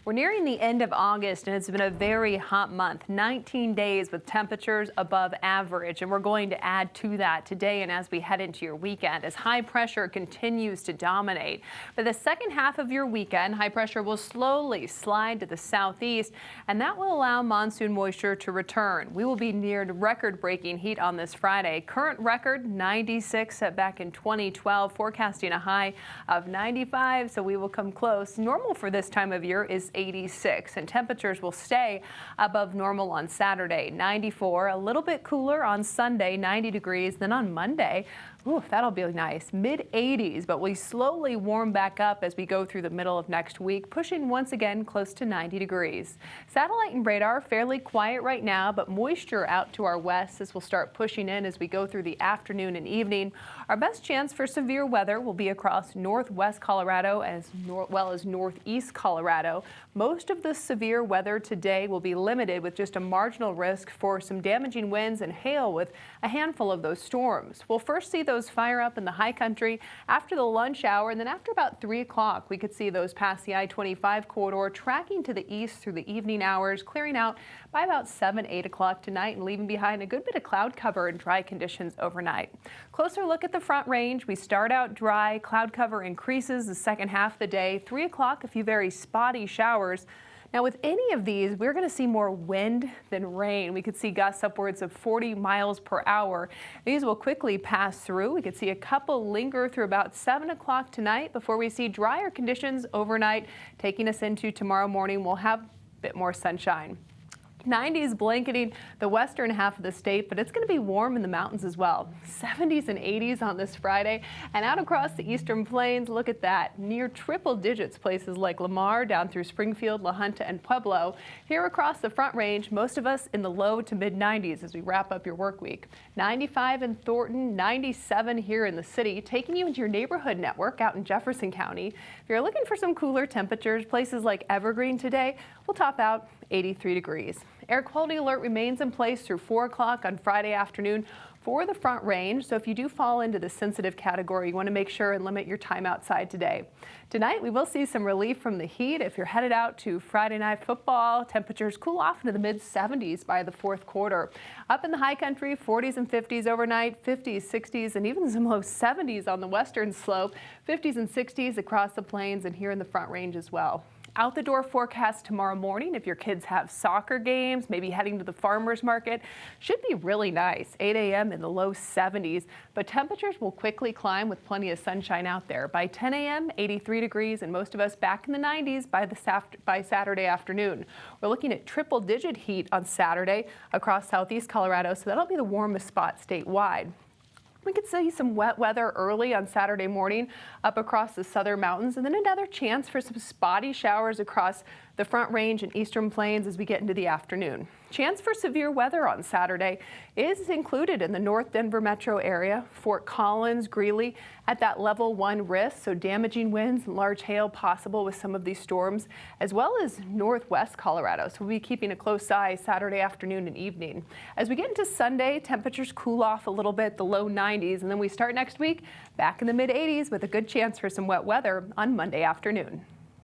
We're nearing the end of August, and it's been a very hot month, 19 days with temperatures above average, and we're going to add to that today and as we head into your weekend as high pressure continues to dominate. For the second half of your weekend, high pressure will slowly slide to the southeast, and that will allow monsoon moisture to return. We will be near record-breaking heat on this Friday. Current record 96 set back in 2012, forecasting a high of 95, so we will come close. Normal for this time of year is 86, and temperatures will stay above normal on Saturday, 94, a little bit cooler on Sunday, 90 degrees. Then on Monday, that'll be nice, mid-80s, but we slowly warm back up as we go through the middle of next week, pushing once again close to 90 degrees. Satellite and radar fairly quiet right now, but moisture out to our west. This will start pushing in as we go through the afternoon and evening. Our best chance for severe weather will be across northwest Colorado as well as northeast Colorado. Most of the severe weather today will be limited with just a marginal risk for some damaging winds and hail with a handful of those storms. We'll first see those fire up in the high country after the lunch hour, and then after about 3 o'clock we could see those past the I-25 corridor tracking to the east through the evening hours, clearing out by about 7, 8 o'clock tonight and leaving behind a good bit of cloud cover and dry conditions overnight. Closer look at the Front Range. We start out dry, cloud cover increases the second half of the day. 3 o'clock, a few very spotty showers. Now, with any of these, we're going to see more wind than rain. We could see gusts upwards of 40 miles per hour. These will quickly pass through. We could see a couple linger through about 7 o'clock tonight before we see drier conditions overnight. Taking us into tomorrow morning, we'll have a bit more sunshine. 90s blanketing the western half of the state, but it's going to be warm in the mountains as well. 70s and 80s on this Friday, and out across the eastern plains, look at that, near triple digits places like Lamar down through Springfield, La Junta, and Pueblo. Here across the Front Range, most of us in the low to mid 90s as we wrap up your work week. 95 in Thornton, 97 here in the city, taking you into your neighborhood network out in Jefferson County. If you're looking for some cooler temperatures, places like Evergreen today will top out 83 degrees. Air quality alert remains in place through 4 o'clock on Friday afternoon for the Front Range. So if you do fall into the sensitive category, you want to make sure and limit your time outside today. Tonight, we will see some relief from the heat. If you're headed out to Friday night football, temperatures cool off into the mid-70s by the fourth quarter. Up in the high country, 40s and 50s overnight, 50s, 60s, and even some low 70s on the western slope, 50s and 60s across the plains and here in the Front Range as well. Out the door forecast tomorrow morning. If your kids have soccer games, maybe heading to the farmers market, should be really nice. 8 a.m. in the low 70s, but temperatures will quickly climb with plenty of sunshine out there. By 10 a.m., 83 degrees, and most of us back in the 90s by Saturday afternoon. We're looking at triple-digit heat on Saturday across southeast Colorado, so that'll be the warmest spot statewide. We could see some wet weather early on Saturday morning up across the southern mountains, and then another chance for some spotty showers across the Front Range and eastern plains as we get into the afternoon. Chance for severe weather on Saturday is included in the North Denver metro area, Fort Collins, Greeley at that level 1 risk, so damaging winds and large hail possible with some of these storms, as well as northwest Colorado. So we'll be keeping a close eye Saturday afternoon and evening. As we get into Sunday, temperatures cool off a little bit, the low 90s, and then we start next week back in the mid 80s with a good chance for some wet weather on Monday afternoon.